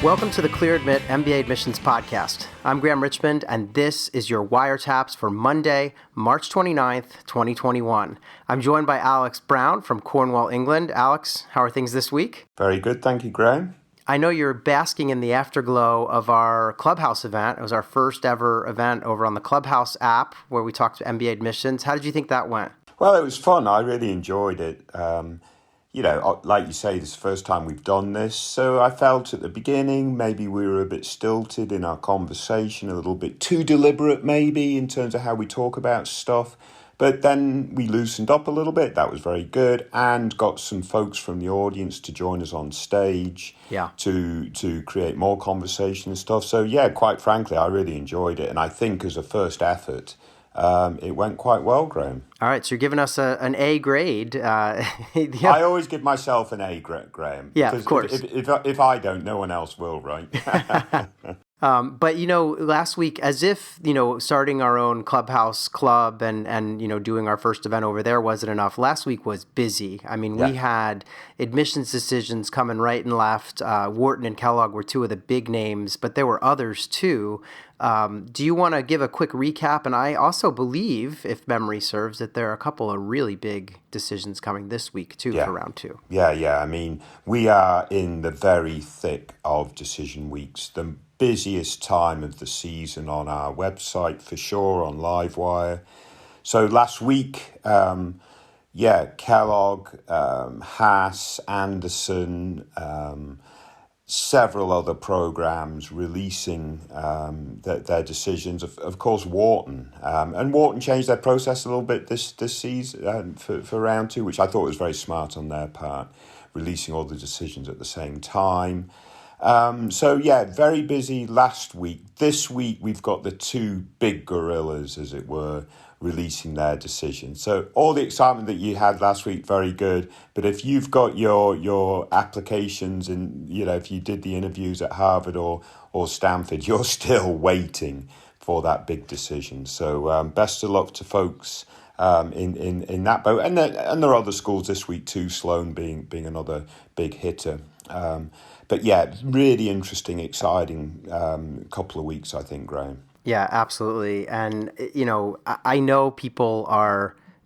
Welcome to the Clear Admit MBA Admissions Podcast. I'm Graham Richmond, and this is your wiretaps for Monday, March 29th, 2021. I'm joined by Alex Brown from Cornwall, England. Alex, how are things this week? Very good, thank you, Graham. I know you're basking in the afterglow of our Clubhouse event. It was our first ever event over on the Clubhouse app where we talked to MBA admissions. How did you think that went? Well, it was fun. I really enjoyed it. Like you say, this is the first time we've done this. So I felt at the beginning maybe we were a bit stilted in our conversation, a little bit too deliberate maybe in terms of how we talk about stuff. But then we loosened up a little bit. That was very good, and got some folks from the audience to join us on stage to create more conversation and stuff. So yeah, quite frankly, I really enjoyed it. And I think as a first effort, it went quite well, Graham. All right, so you're giving us an A grade. I always give myself an A, Graham. Yeah, of course. If I don't, no one else will, right? But, last week, as if, starting our own Clubhouse club and doing our first event over there wasn't enough. Last week was busy. I mean, we had admissions decisions coming right and left. Wharton and Kellogg were two of the big names, but there were others too. Do you want to give a quick recap? And I also believe, if memory serves, that there are a couple of really big decisions coming this week too for round two. Yeah. I mean, we are in the very thick of decision weeks. The busiest time of the season on our website for sure, on Livewire. So last week, Kellogg, Haas, Anderson, several other programs releasing their decisions. Of course, Wharton. And Wharton changed their process a little bit this season for round two, which I thought was very smart on their part, releasing all the decisions at the same time. Very busy last week. This week, we've got the two big gorillas, as it were, releasing their decisions. So all the excitement that you had last week, very good. But if you've got your applications and, if you did the interviews at Harvard or Stanford, you're still waiting for that big decision. So best of luck to folks in that boat. And there are other schools this week too, Sloan being another big hitter. But yeah, really interesting, exciting couple of weeks, I think, Graham. Yeah, absolutely. And, I know people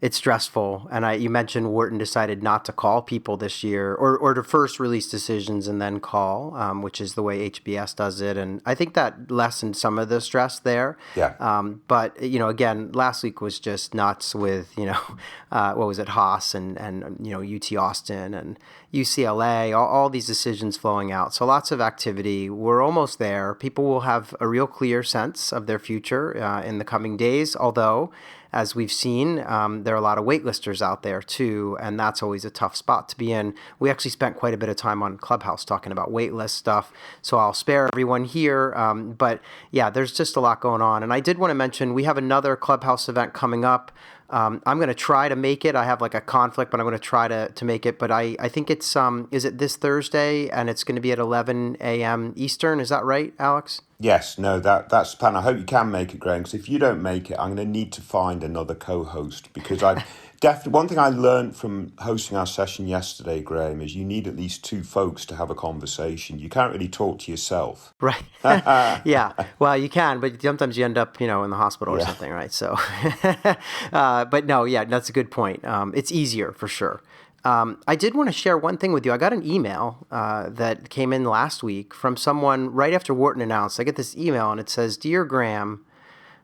it's stressful. And you mentioned Wharton decided not to call people this year or to first release decisions and then call, which is the way HBS does it. And I think that lessened some of the stress there. Yeah. But, again, last week was just nuts with, what was it, Haas and UT Austin and UCLA, all these decisions flowing out. So lots of activity. We're almost there. People will have a real clear sense of their future in the coming days, although, as we've seen, there are a lot of waitlisters out there too, and that's always a tough spot to be in. We actually spent quite a bit of time on Clubhouse talking about waitlist stuff, so I'll spare everyone here. But yeah, there's just a lot going on. And I did want to mention we have another Clubhouse event coming up. I'm going to try to make it. I have like a conflict, but I'm going to try to make it. But I think it's, is it this Thursday? And it's going to be at 11 a.m. Eastern. Is that right, Alex? Yes, no, that's the plan. I hope you can make it, Graham, because if you don't make it, I'm going to need to find another co-host, because I've definitely, one thing I learned from hosting our session yesterday, Graham, is you need at least two folks to have a conversation. You can't really talk to yourself. Right. Yeah. Well, you can, but sometimes you end up, in the hospital or something, right? So, but no, yeah, that's a good point. It's easier for sure. I did want to share one thing with you. I got an email that came in last week from someone right after Wharton announced. I get this email and it says, "Dear Graham,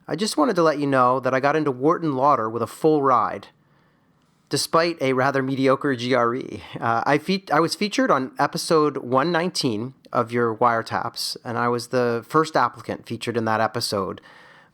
I just wanted to let you know that I got into Wharton Lauder with a full ride, despite a rather mediocre GRE. I was featured on episode 119 of your wiretaps, and I was the first applicant featured in that episode,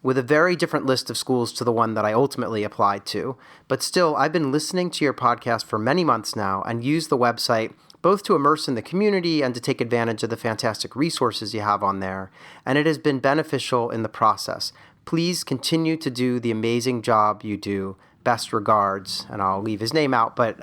with a very different list of schools to the one that I ultimately applied to. But still, I've been listening to your podcast for many months now and use the website both to immerse in the community and to take advantage of the fantastic resources you have on there. And it has been beneficial in the process. Please continue to do the amazing job you do. Best regards." And I'll leave his name out, but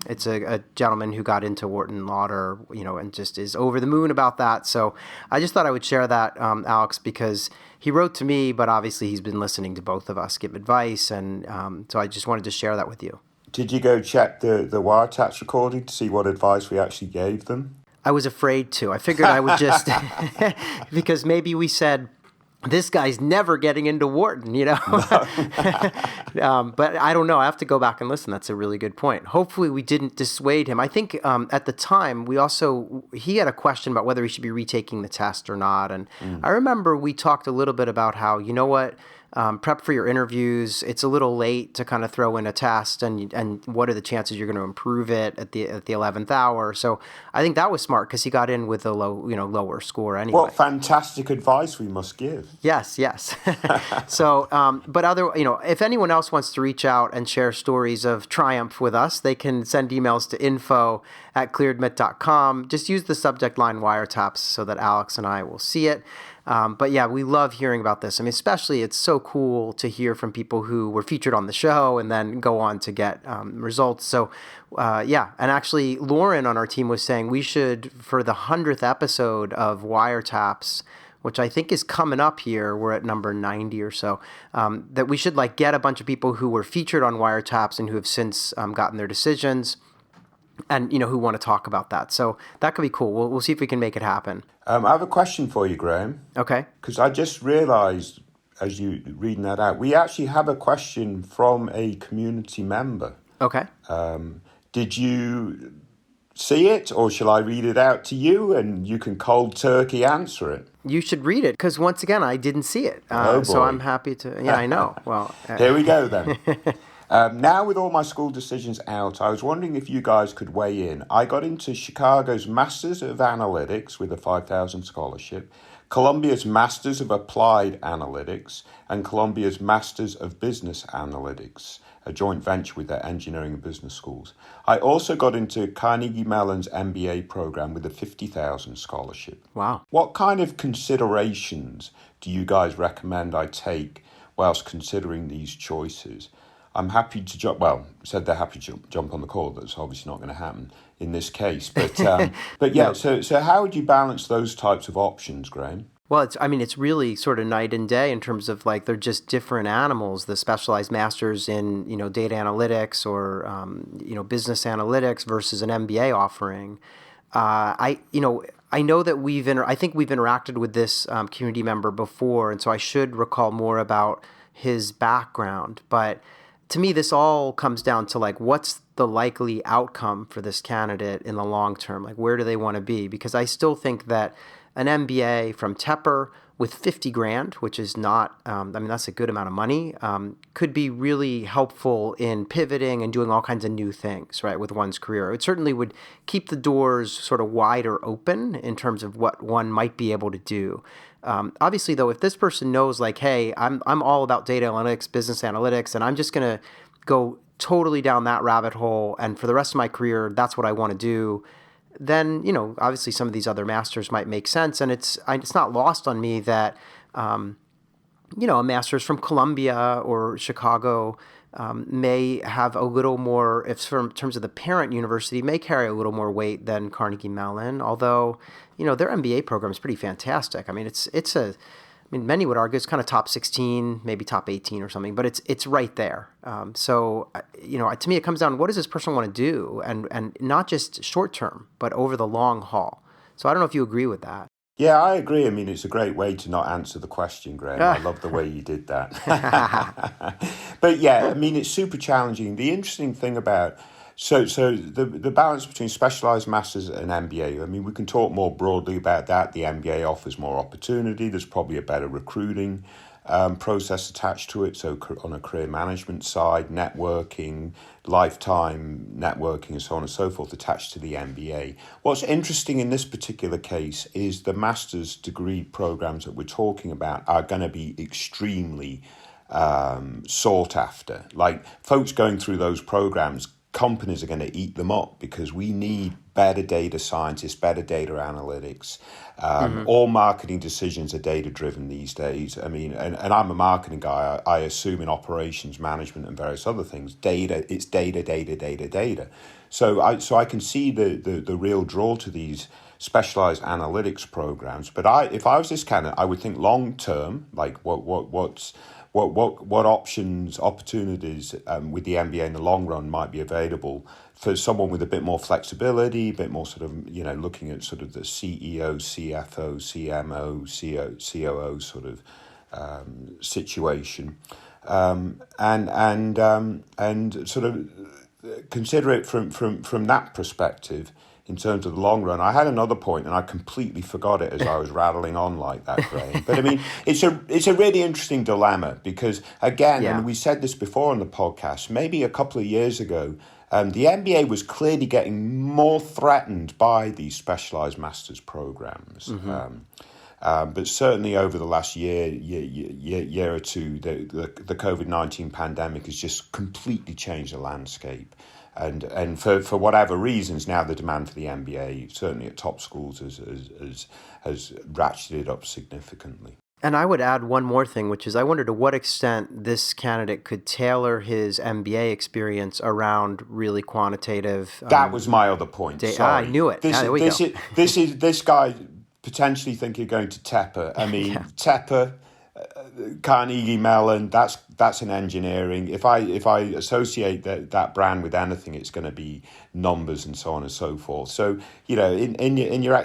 it's a gentleman who got into Wharton Lauder, and just is over the moon about that. So I just thought I would share that, Alex, because he wrote to me, but obviously he's been listening to both of us give advice, and so I just wanted to share that with you. Did you go check the wiretaps recording to see what advice we actually gave them? I was afraid to. I figured I would just, because maybe we said, this guy's never getting into Wharton, you know? But I don't know. I have to go back and listen. That's a really good point. Hopefully we didn't dissuade him. I think at the time, he had a question about whether he should be retaking the test or not. And I remember we talked a little bit about how, you know what, prep for your interviews. It's a little late to kind of throw in a test, and what are the chances you're going to improve it at the 11th hour? So I think that was smart because he got in with a lower score anyway. What fantastic advice we must give. Yes. So, but if anyone else wants to reach out and share stories of triumph with us, they can send emails to info@clearedmit.com. Just use the subject line wiretaps so that Alex and I will see it. But yeah, we love hearing about this. I mean, especially it's so cool to hear from people who were featured on the show and then go on to get results. So and actually Lauren on our team was saying we should, for the 100th episode of Wiretaps, which I think is coming up here, we're at number 90 or so, that we should get a bunch of people who were featured on Wiretaps and who have since gotten their decisions, and who want to talk about that. So that could be cool. We'll see if we can make it happen. I have a question for you, Graham. Okay. Because I just realised, as you reading that out, we actually have a question from a community member. Okay. Did you see it, or shall I read it out to you and you can cold turkey answer it? You should read it, because once again, I didn't see it. So I'm happy to. Yeah, I know. Well, here we go then. Now with all my school decisions out, I was wondering if you guys could weigh in. I got into Chicago's Masters of Analytics with a 5,000 scholarship, Columbia's Masters of Applied Analytics, and Columbia's Masters of Business Analytics, a joint venture with their engineering and business schools. I also got into Carnegie Mellon's MBA program with a 50,000 scholarship. Wow. What kind of considerations do you guys recommend I take whilst considering these choices? I'm happy to jump. Well, said they're happy to jump on the call. That's obviously not going to happen in this case. But yeah. No. So how would you balance those types of options, Graham? Well, it's really sort of night and day in terms of they're just different animals. The specialized masters in data analytics or business analytics versus an MBA offering. I know that I think we've interacted with this community member before, and so I should recall more about his background, but. To me, this all comes down to what's the likely outcome for this candidate in the long term? Where do they want to be? Because I still think that an MBA from Tepper with 50 grand, which is not, that's a good amount of money, could be really helpful in pivoting and doing all kinds of new things, right, with one's career. It certainly would keep the doors sort of wider open in terms of what one might be able to do. Obviously, though, if this person knows hey, I'm all about data analytics, business analytics, and I'm just going to go totally down that rabbit hole, and for the rest of my career, that's what I want to do, then, obviously some of these other masters might make sense. And it's not lost on me that, a master's from Columbia or Chicago may have a little more, if in terms of the parent university, may carry a little more weight than Carnegie Mellon, although, their MBA program is pretty fantastic. Many would argue it's kind of top 16, maybe top 18 or something, but it's right there. So to me, it comes down to what does this person want to do, and not just short term, but over the long haul. So I don't know if you agree with that. Yeah, I agree. It's a great way to not answer the question, Graham. I love the way you did that. But yeah, it's super challenging. The interesting thing about So the balance between specialised masters and MBA, we can talk more broadly about that. The MBA offers more opportunity. There's probably a better recruiting process attached to it. So on a career management side, networking, lifetime networking, and so on and so forth attached to the MBA. What's interesting in this particular case is the master's degree programs that we're talking about are going to be extremely sought after. Folks going through those programs, companies are going to eat them up because we need better data scientists, better data analytics. All marketing decisions are data-driven these days. And I'm a marketing guy. I assume in operations management and various other things, data. So I can see the real draw to these specialized analytics programs. But if I was this candidate, I would think long term, like what opportunities with the MBA in the long run might be available for someone with a bit more flexibility, a bit more sort of, looking at sort of the CEO, CFO, CMO, COO sort of situation, and sort of consider it from that perspective in terms of the long run. I had another point and I completely forgot it as I was rattling on like that, Graham. But I mean, it's a really interesting dilemma because, again, and we said this before on the podcast, maybe a couple of years ago, the MBA was clearly getting more threatened by these specialized master's programs. But certainly over the last year or two, the COVID-19 pandemic has just completely changed the landscape. And for whatever reasons, now the demand for the MBA, certainly at top schools, has ratcheted up significantly. And I would add one more thing, which is I wonder to what extent this candidate could tailor his MBA experience around really quantitative. That was my other point. Sorry. I knew it. There we go. This guy potentially think you're going to Tepper. I mean, Tepper, Carnegie Mellon, that's an engineering. If I associate that brand with anything, it's going to be numbers and so on and so forth. So in your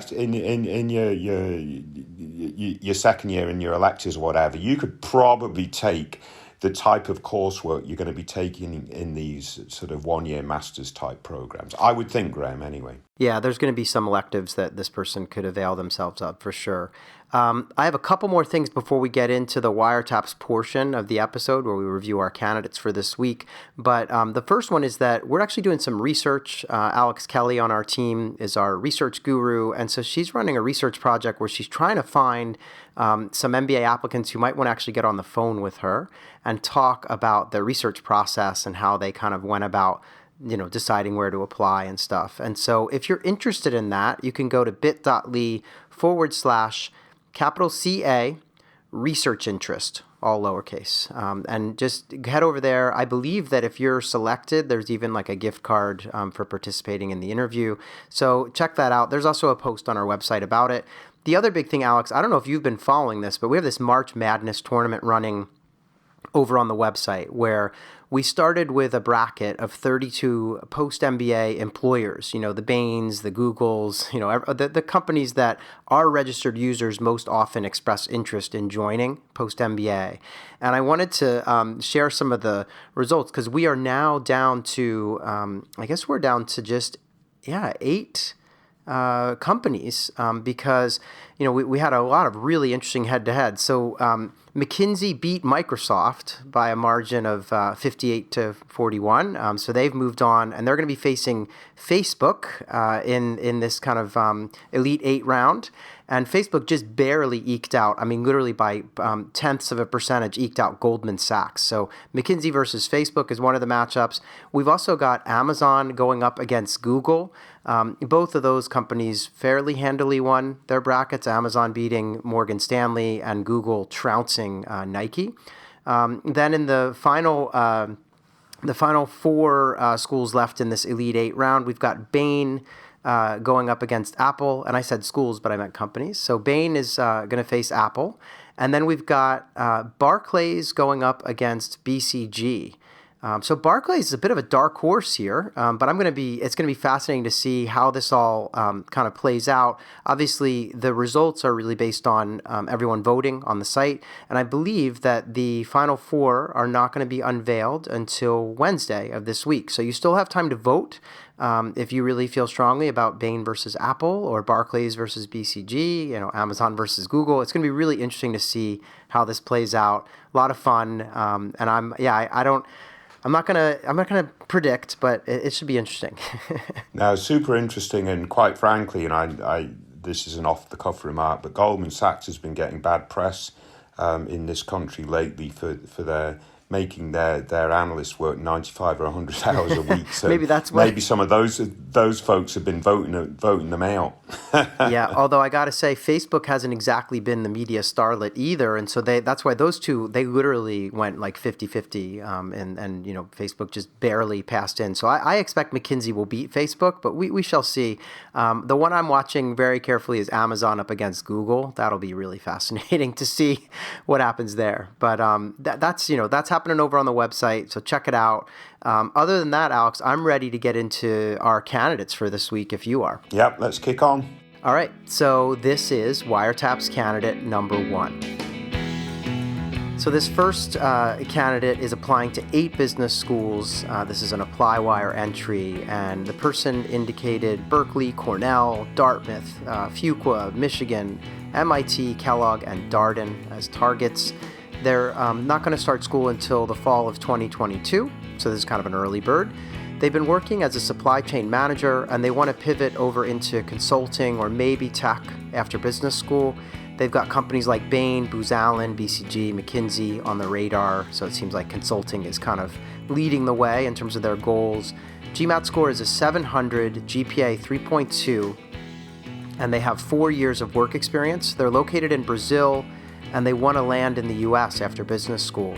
second year in your electives or whatever, you could probably take the type of coursework you're going to be taking in these sort of 1-year master's type programs. I would think, Graham, anyway. Yeah, there's going to be some electives that this person could avail themselves of for sure. I have a couple more things before we get into the wiretaps portion of the episode where we review our candidates for this week. But the first one is that we're actually doing some research. Alex Kelly on our team is our research guru. And so she's running a research project where she's trying to find some MBA applicants who might want to actually get on the phone with her and talk about the research process and how they kind of went about deciding where to apply and stuff. And so if you're interested in that, you can go to bit.ly/CA research interest, all lowercase. And just head over there. I believe that if you're selected, there's even like a gift card for participating in the interview. So check that out. There's also a post on our website about it. The other big thing, Alex, I don't know if you've been following this, but we have this March Madness tournament running over on the website where we started with a bracket of 32 post-MBA employers, the Bains, the Googles, the companies that our registered users most often express interest in joining post-MBA. And I wanted to share some of the results because we are now down to, I guess we're down to just, 8 companies because, we had a lot of really interesting head-to-head. So McKinsey beat Microsoft by a margin of 58 to 41. So they've moved on, and they're going to be facing Facebook in this kind of Elite 8 round. And Facebook just barely eked out, literally by tenths of a percentage, eked out Goldman Sachs. So McKinsey versus Facebook is one of the matchups. We've also got Amazon going up against Google. Both of those companies fairly handily won their brackets, Amazon beating Morgan Stanley and Google trouncing Nike. Then in the final 4 schools left in this Elite 8 round, we've got Bain going up against Apple. And I said schools, but I meant companies. So Bain is going to face Apple. And then we've got Barclays going up against BCG. So Barclays is a bit of a dark horse here, but it's going to be fascinating to see how this all kind of plays out. Obviously, the results are really based on everyone voting on the site, and I believe that the final 4 are not going to be unveiled until Wednesday of this week. So you still have time to vote if you really feel strongly about Bain versus Apple or Barclays versus BCG, Amazon versus Google. It's going to be really interesting to see how this plays out. A lot of fun, and I'm not gonna predict, but it should be interesting. Now, super interesting, and quite frankly, and I this is an off-the-cuff remark, but Goldman Sachs has been getting bad press in this country lately for their making their analysts work 95 or 100 hours a week. So maybe that's what... maybe some of those folks have been voting them out. Yeah, although I got to say, Facebook hasn't exactly been the media starlet either. And so that's why those two, they literally went like 50-50. And Facebook just barely passed in. So I expect McKinsey will beat Facebook, but we shall see. The one I'm watching very carefully is Amazon up against Google. That'll be really fascinating to see what happens there. But that's happening over on the website, so check it out. Other than that, Alex, I'm ready to get into our candidates for this week if you are. Yep, let's kick on. All right, so this is Wiretap's candidate number 1. So this first candidate is applying to 8 business schools. This is an ApplyWire entry, and the person indicated Berkeley, Cornell, Dartmouth, Fuqua, Michigan, MIT, Kellogg, and Darden as targets. They're not going to start school until the fall of 2022, so this is kind of an early bird. They've been working as a supply chain manager, and they want to pivot over into consulting or maybe tech after business school. They've got companies like Bain, Booz Allen, BCG, McKinsey on the radar, so it seems like consulting is kind of leading the way in terms of their goals. GMAT score is a 700, GPA 3.2, and they have 4 years of work experience. They're located in Brazil, and they want to land in the U.S. after business school.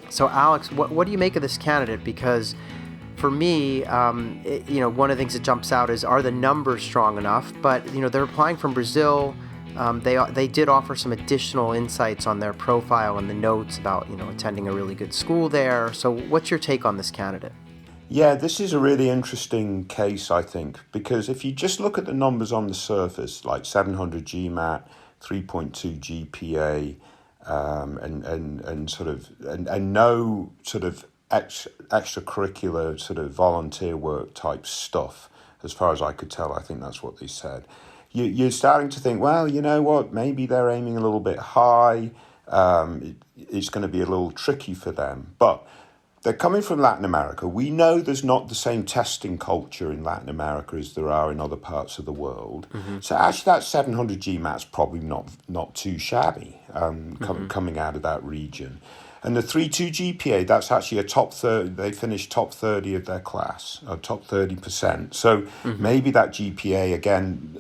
So, Alex, what do you make of this candidate? Because for me, one of the things that jumps out is, are the numbers strong enough? But, they're applying from Brazil. They did offer some additional insights on their profile and the notes about, attending a really good school there. So what's your take on this candidate? Yeah, this is a really interesting case, I think, because if you just look at the numbers on the surface, like 700 GMAT, 3.2 GPA, and no sort of extracurricular sort of volunteer work type stuff, as far as I could tell, I think that's what they said. You're starting to think, well, you know what, maybe they're aiming a little bit high. It's going to be a little tricky for them. But they're coming from Latin America. We know there's not the same testing culture in Latin America as there are in other parts of the world. Mm-hmm. So actually that 700 GMAT's probably not too shabby coming out of that region. And the 3.2 GPA, that's actually a top 30. They finished top 30 of their class, top 30%. So maybe that GPA, again,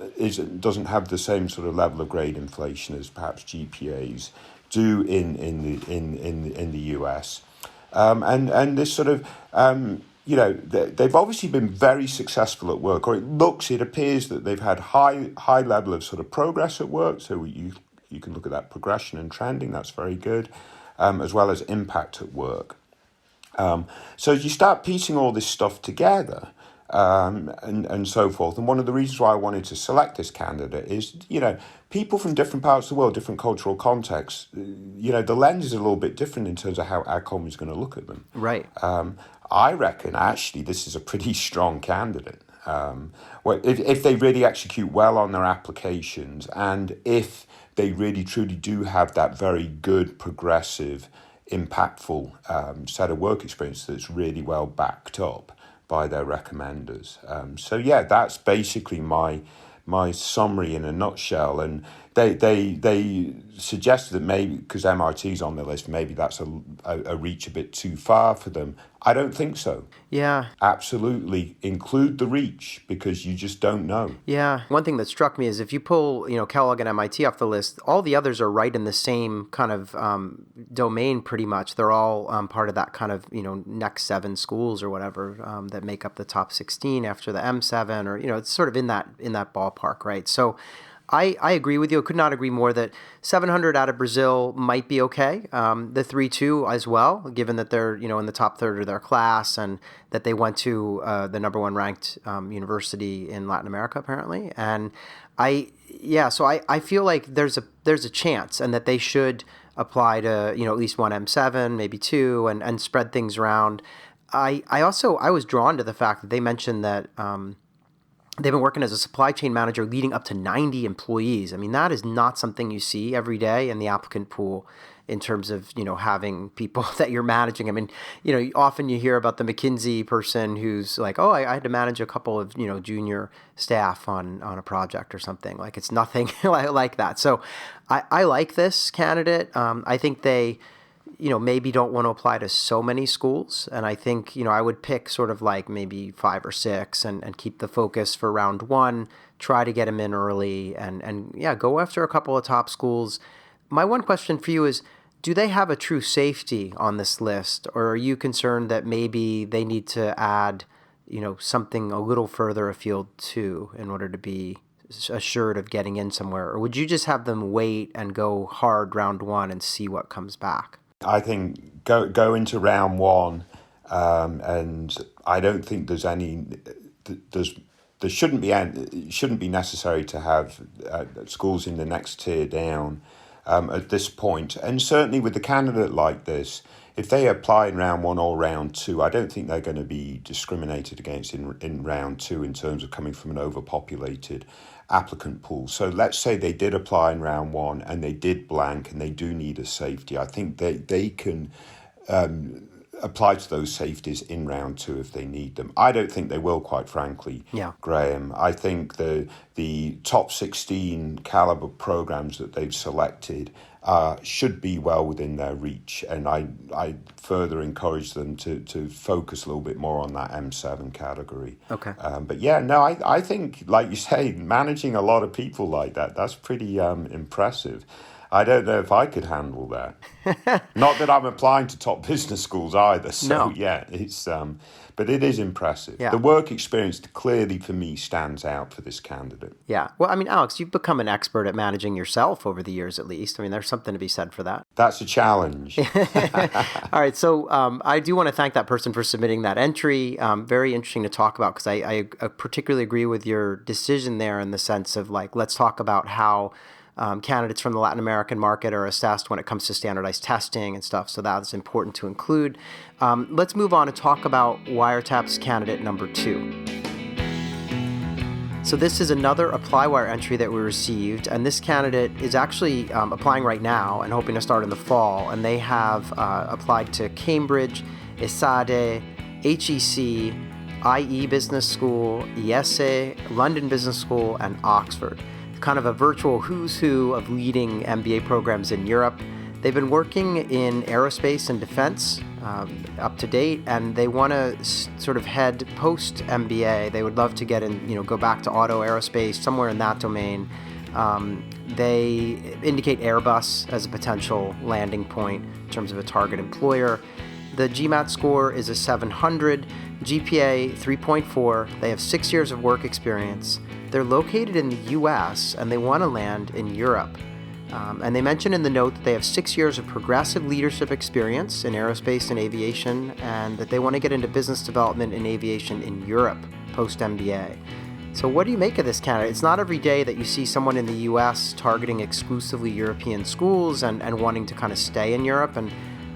doesn't have the same sort of level of grade inflation as perhaps GPAs do in the US. And this sort of, they've obviously been very successful at work, or it appears that they've had high level of sort of progress at work. So you can look at that progression and trending, that's very good. As well as impact at work. So you start piecing all this stuff together and so forth. And one of the reasons why I wanted to select this candidate is, people from different parts of the world, different cultural contexts, the lens is a little bit different in terms of how AdCom is going to look at them. Right. I reckon, actually, this is a pretty strong candidate. If they really execute well on their applications, and if they really truly do have that very good, progressive, impactful set of work experience that's really well backed up by their recommenders. That's basically my summary in a nutshell. And they suggested that maybe, because MIT's on the list, maybe that's a reach a bit too far for them. I don't think so. Yeah. Absolutely include the reach, because you just don't know. Yeah. One thing that struck me is if you pull, Kellogg and MIT off the list, all the others are right in the same kind of domain pretty much. They're all part of that kind of, next 7 schools or whatever that make up the top 16 after the M7, or, it's sort of in that ballpark, right? So I agree with you. I could not agree more that 700 out of Brazil might be okay. The 3.2 as well, given that they're, in the top third of their class, and that they went to the number 1 ranked university in Latin America, apparently. And so I feel like there's a chance, and that they should apply to, at least one M7, maybe 2, and spread things around. I was drawn to the fact that they mentioned that they've been working as a supply chain manager leading up to 90 employees. I mean, that is not something you see every day in the applicant pool in terms of, having people that you're managing. I mean, often you hear about the McKinsey person who's like, oh, I had to manage a couple of, junior staff on a project or something. Like, it's nothing like that. So I like this candidate. I think they maybe don't want to apply to so many schools. And I think, I would pick sort of like maybe 5 or 6 and keep the focus for round 1, try to get them in early and go after a couple of top schools. My one question for you is, do they have a true safety on this list, or are you concerned that maybe they need to add, something a little further afield too in order to be assured of getting in somewhere? Or would you just have them wait and go hard round 1 and see what comes back? I think go into round 1, and I don't think there shouldn't be it shouldn't be necessary to have schools in the next tier down at this point. And certainly with a candidate like this, if they apply in round 1 or round 2, I don't think they're going to be discriminated against in round 2 in terms of coming from an overpopulated applicant pool. So let's say they did apply in round 1 and they did blank and they do need a safety. I think they can apply to those safeties in round 2 if they need them. I don't think they will, quite frankly, Graham. I think the top 16 caliber programs that they've selected should be well within their reach, and I further encourage them to focus a little bit more on that M7 category. Okay. But I think, like you say, managing a lot of people like that's pretty impressive. I don't know if I could handle that. Not that I'm applying to top business schools either. So it's but it is impressive. Yeah. The work experience clearly for me stands out for this candidate. Yeah. Well, I mean, Alex, you've become an expert at managing yourself over the years, at least. I mean, there's something to be said for that. That's a challenge. All right. So I do want to thank that person for submitting that entry. Very interesting to talk about, because I particularly agree with your decision there in the sense of, like, let's talk about how candidates from the Latin American market are assessed when it comes to standardized testing and stuff. So that's important to include. Let's move on and talk about Wiretap's candidate number 2. So this is another ApplyWire entry that we received, and this candidate is actually applying right now and hoping to start in the fall. And they have applied to Cambridge, ESADE, HEC, IE Business School, IESE, London Business School, and Oxford. Kind of a virtual who's who of leading MBA programs in Europe. They've been working in aerospace and defense up to date, and they want to sort of head post MBA. They would love to get in, go back to auto aerospace, somewhere in that domain. They indicate Airbus as a potential landing point in terms of a target employer. The GMAT score is a 700, GPA 3.4. They have 6 years of work experience. They're located in the U.S. and they want to land in Europe. And they mention in the note that they have 6 years of progressive leadership experience in aerospace and aviation, and that they want to get into business development in aviation in Europe post-MBA. So what do you make of this candidate? It's not every day that you see someone in the U.S. targeting exclusively European schools and wanting to kind of stay in Europe. And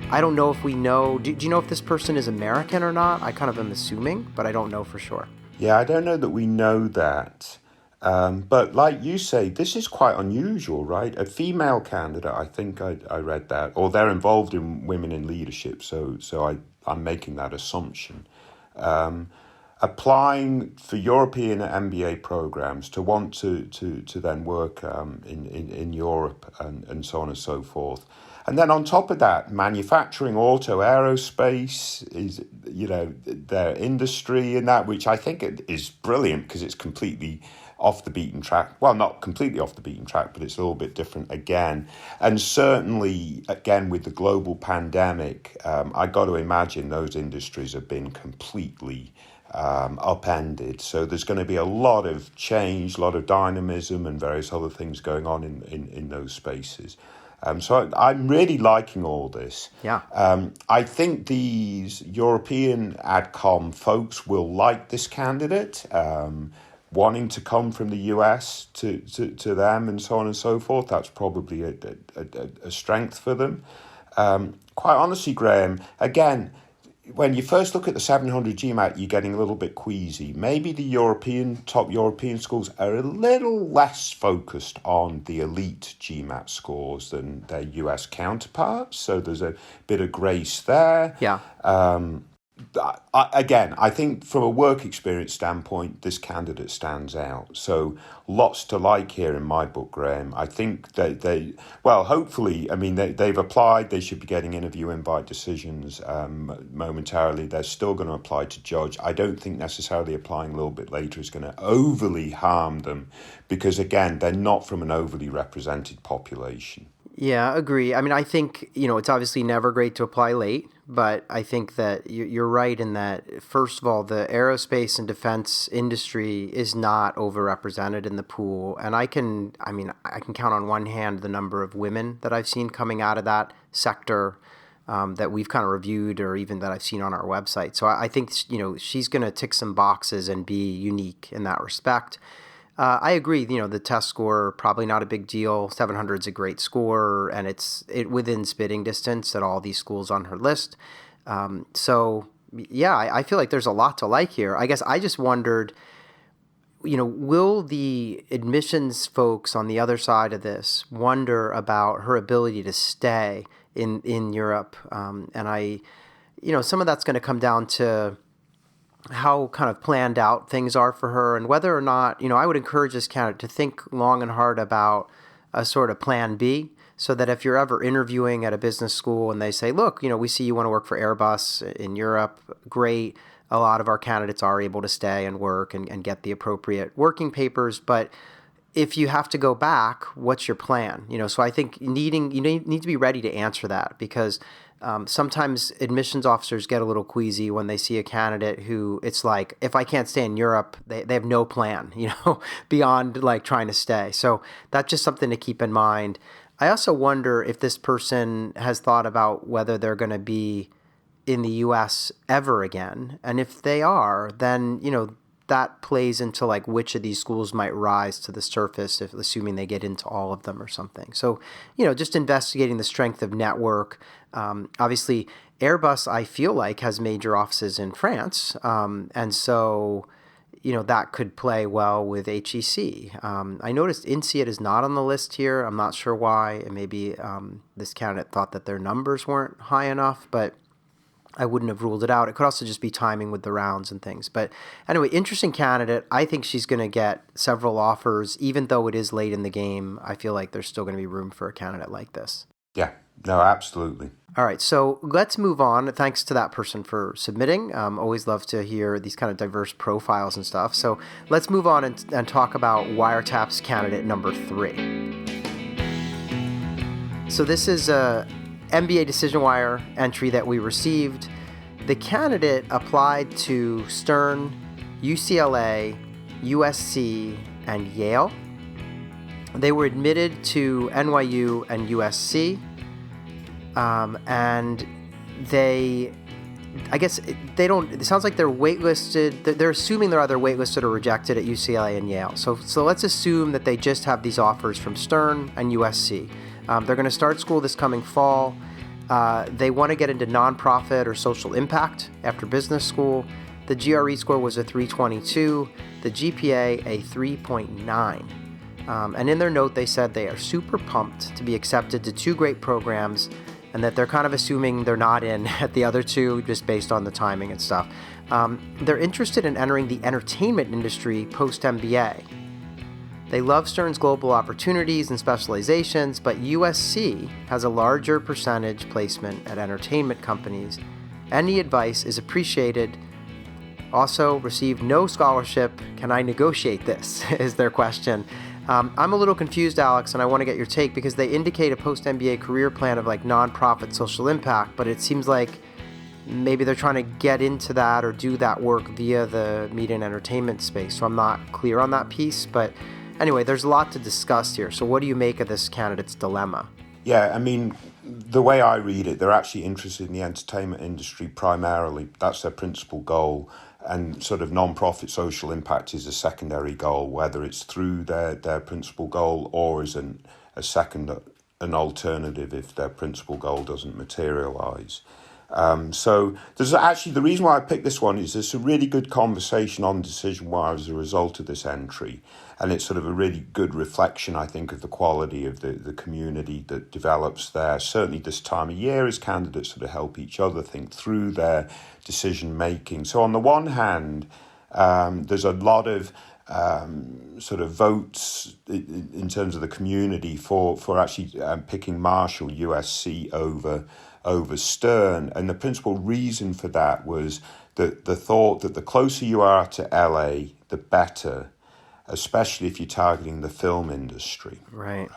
I don't know if we know, do you know if this person is American or not? I kind of am assuming, but I don't know for sure. Yeah, I don't know that we know that. But like you say, this is quite unusual, right? A female candidate, I think I read that, or they're involved in women in leadership, so I'm making that assumption. Applying for European MBA programs to want to then work in Europe and so on and so forth. And then on top of that, manufacturing, auto, aerospace is, their industry in that, which I think is brilliant because it's completely off the beaten track. Well, not completely off the beaten track, but it's a little bit different again. And certainly, again, with the global pandemic, I got to imagine those industries have been completely upended. So there's going to be a lot of change, a lot of dynamism and various other things going on in those spaces. So I'm really liking all this. Yeah. I think these European AdCom folks will like this candidate, wanting to come from the US to them and so on and so forth. That's probably a strength for them. Quite honestly, Graham, again, when you first look at the 700 GMAT, you're getting a little bit queasy. Maybe the top European schools are a little less focused on the elite GMAT scores than their US counterparts. So there's a bit of grace there. Yeah. Again, I think from a work experience standpoint, this candidate stands out. So lots to like here in my book, Graham. I think well, hopefully, I mean, they've applied. They should be getting interview invite decisions momentarily. They're still going to apply to judge. I don't think necessarily applying a little bit later is going to overly harm them because, again, they're not from an overly represented population. Yeah, agree. I mean, I think, it's obviously never great to apply late, but I think that you're right in that, first of all, the aerospace and defense industry is not overrepresented in the pool. And I can count on one hand the number of women that I've seen coming out of that sector that we've kind of reviewed or even that I've seen on our website. So I think, she's going to tick some boxes and be unique in that respect. I agree. The test score, probably not a big deal. 700 is a great score, and it's within spitting distance at all these schools on her list. So, yeah, I feel like there's a lot to like here. I guess I just wondered, will the admissions folks on the other side of this wonder about her ability to stay in Europe? And some of that's going to come down to how kind of planned out things are for her and whether or not, I would encourage this candidate to think long and hard about a sort of plan B so that if you're ever interviewing at a business school and they say, look, we see you want to work for Airbus in Europe, great. A lot of our candidates are able to stay and work and get the appropriate working papers. But if you have to go back, what's your plan? So I think you need to be ready to answer that because sometimes admissions officers get a little queasy when they see a candidate who it's like, if I can't stay in Europe, they have no plan, beyond like trying to stay. So that's just something to keep in mind. I also wonder if this person has thought about whether they're going to be in the U.S. ever again. And if they are, then, that plays into like which of these schools might rise to the surface, if assuming they get into all of them or something. So, just investigating the strength of network. Obviously, Airbus, I feel like, has major offices in France. And so, that could play well with HEC. I noticed INSEAD is not on the list here. I'm not sure why. And maybe this candidate thought that their numbers weren't high enough, but I wouldn't have ruled it out. It could also just be timing with the rounds and things. But anyway, interesting candidate. I think she's going to get several offers. Even though it is late in the game, I feel like there's still going to be room for a candidate like this. Yeah, no, absolutely. All right, so let's move on. Thanks to that person for submitting. Always love to hear these kind of diverse profiles and stuff. So let's move on and talk about Wiretaps candidate number 3. So this is a MBA Decision Wire entry that we received. The candidate applied to Stern, UCLA, USC, and Yale. They were admitted to NYU and USC, and it sounds like they're waitlisted. They're assuming they're either waitlisted or rejected at UCLA and Yale. So let's assume that they just have these offers from Stern and USC. They're going to start school this coming fall. They want to get into nonprofit or social impact after business school. The GRE score was a 322, the GPA a 3.9. And in their note, they said they are super pumped to be accepted to 2 great programs and that they're kind of assuming they're not in at the other 2 just based on the timing and stuff. They're interested in entering the entertainment industry post-MBA. They love Stern's global opportunities and specializations, but USC has a larger percentage placement at entertainment companies. Any advice is appreciated. Also, received no scholarship. Can I negotiate this? Is their question. I'm a little confused, Alex, and I want to get your take because they indicate a post-MBA career plan of like nonprofit social impact, but it seems like maybe they're trying to get into that or do that work via the media and entertainment space. So I'm not clear on that piece, but anyway, there's a lot to discuss here. So what do you make of this candidate's dilemma? Yeah, I mean, the way I read it, they're actually interested in the entertainment industry primarily. That's their principal goal. And sort of non-profit social impact is a secondary goal, whether it's through their principal goal or as an alternative if their principal goal doesn't materialise. So there's actually, the reason why I picked this one is there's a really good conversation on decision wire as a result of this entry. And it's sort of a really good reflection, I think, of the quality of the community that develops there. Certainly this time of year as candidates sort of help each other think through their decision making. So on the one hand, there's a lot of sort of votes in terms of the community for actually picking Marshall USC over Stern, and the principal reason for that was that the thought that the closer you are to LA, the better, especially if you're targeting the film industry. Right.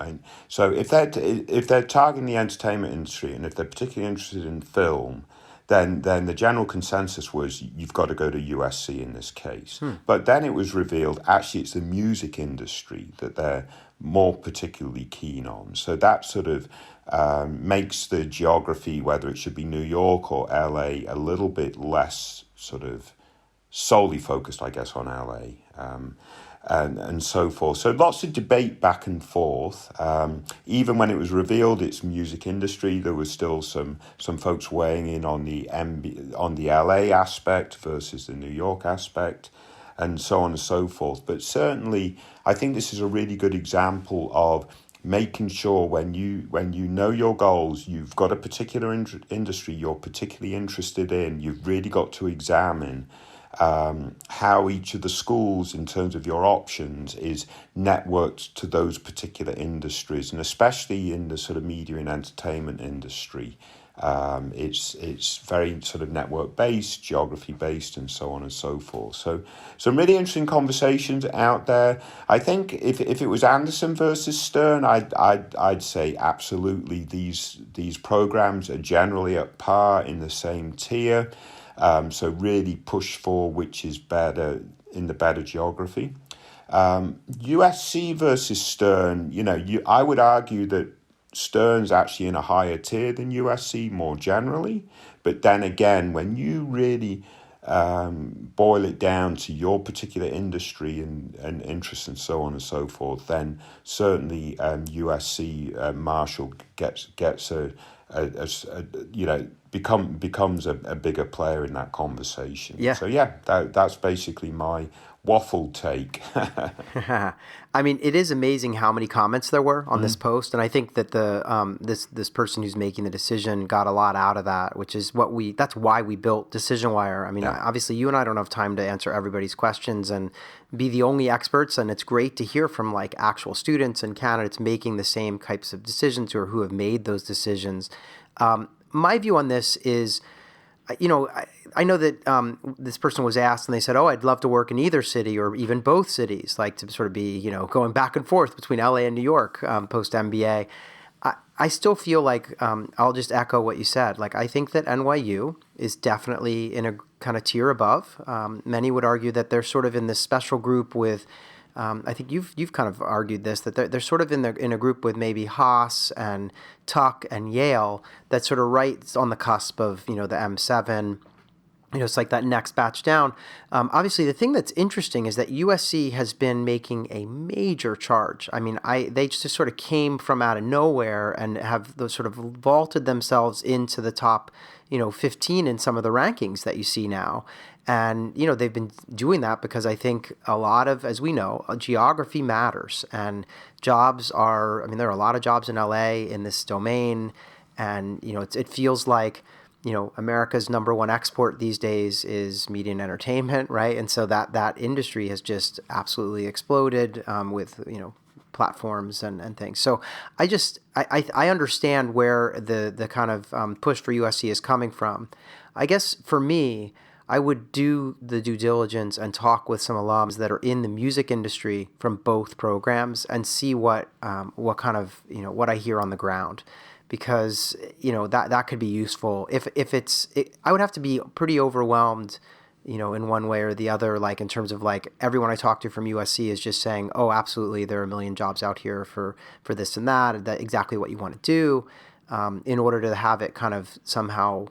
So if they're targeting the entertainment industry, and if they're particularly interested in film, then the general consensus was you've got to go to USC in this case. But then it was revealed actually it's the music industry that they're more particularly keen on. So that sort of makes the geography, whether it should be New York or LA, a little bit less sort of solely focused, I guess, on LA. And so forth. So lots of debate back and forth. Even when it was revealed it's music industry, there was still some folks weighing in on the LA aspect versus the New York aspect, and so on and so forth. But certainly, I think this is a really good example of making sure when you know your goals, you've got a particular industry you're particularly interested in, you've really got to examine how each of the schools in terms of your options is networked to those particular industries, and especially in the sort of media and entertainment industry. It's very sort of network based, geography based, and so on and so forth. So some really interesting conversations out there. I think if it was Anderson versus Stern, I'd say absolutely these programs are generally at par in the same tier. So really push for which is better in the better geography. USC versus Stern, I would argue that Stern's actually in a higher tier than USC more generally. But then again, when you really boil it down to your particular industry and interests and so on and so forth, then certainly USC Marshall gets becomes a bigger player in that conversation. Yeah. So that's basically my waffle take. I mean, it is amazing how many comments there were on this post, and I think that the this person who's making the decision got a lot out of that, which is that's why we built Decision Wire. I mean, obviously, you and I don't have time to answer everybody's questions and be the only experts, and it's great to hear from like actual students and candidates making the same types of decisions or who have made those decisions. My view on this is, I know that this person was asked and they said, I'd love to work in either city or even both cities, like to sort of be, going back and forth between LA and New York post MBA. I still feel like I'll just echo what you said. Like, I think that NYU is definitely in a kind of tier above. Many would argue that they're sort of in this special group with, I think you've kind of argued this, that they're sort of in a group with maybe Haas and Tuck and Yale that's sort of right on the cusp of, the M7. It's like that next batch down. Obviously, the thing that's interesting is that USC has been making a major charge. I mean, they just sort of came from out of nowhere and have sort of vaulted themselves into the top, 15 in some of the rankings that you see now. And, they've been doing that because I think a lot of, as we know, geography matters. And jobs there are a lot of jobs in LA in this domain. And, it feels like, America's number one export these days is media and entertainment, right? And so that industry has just absolutely exploded with, platforms and things. So I understand where the kind of push for USC is coming from. I guess for me, I would do the due diligence and talk with some alums that are in the music industry from both programs and see what kind of, what I hear on the ground. Because, that could be useful. If I would have to be pretty overwhelmed, in one way or the other, like in terms of like everyone I talk to from USC is just saying, oh, absolutely, there are a million jobs out here for this and that exactly what you want to do, in order to have it kind of somehow,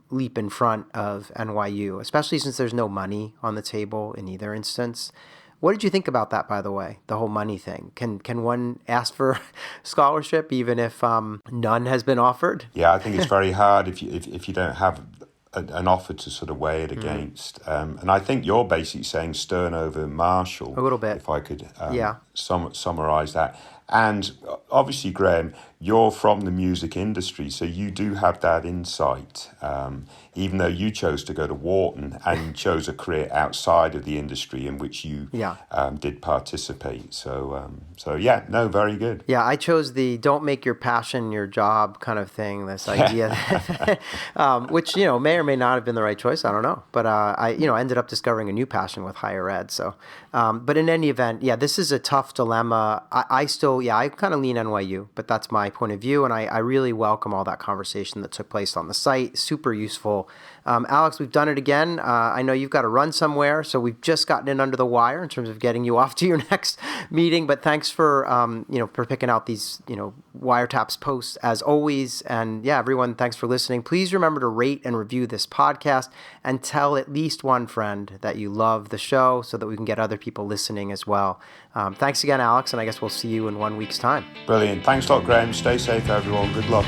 leap in front of NYU, especially since there's no money on the table in either instance. What did you think about that, by the way, the whole money thing? Can one ask for scholarship even if none has been offered? Yeah, I think it's very hard if you don't have an offer to sort of weigh it against. And I think you're basically saying Stern over Marshall. A little bit. If I could Yeah. summarize that. And obviously, Graham, you're from the music industry, so you do have that insight. Even though you chose to go to Wharton and chose a career outside of the industry in which you did participate. So yeah, no, very good. Yeah, I chose the don't make your passion your job kind of thing, this idea, which, may or may not have been the right choice. I don't know. But I ended up discovering a new passion with higher ed. So, but in any event, yeah, this is a tough dilemma. I kind of lean NYU, but that's my point of view. And I really welcome all that conversation that took place on the site. Super useful. Alex, we've done it again. I know you've got to run somewhere, so we've just gotten in under the wire in terms of getting you off to your next meeting. But thanks for for picking out these wiretaps posts as always. And yeah, everyone, thanks for listening. Please remember to rate and review this podcast and tell at least one friend that you love the show so that we can get other people listening as well. Thanks again, Alex, and I guess we'll see you in 1 week's time. Brilliant. Thanks a lot, Graham. Stay safe, everyone. Good luck.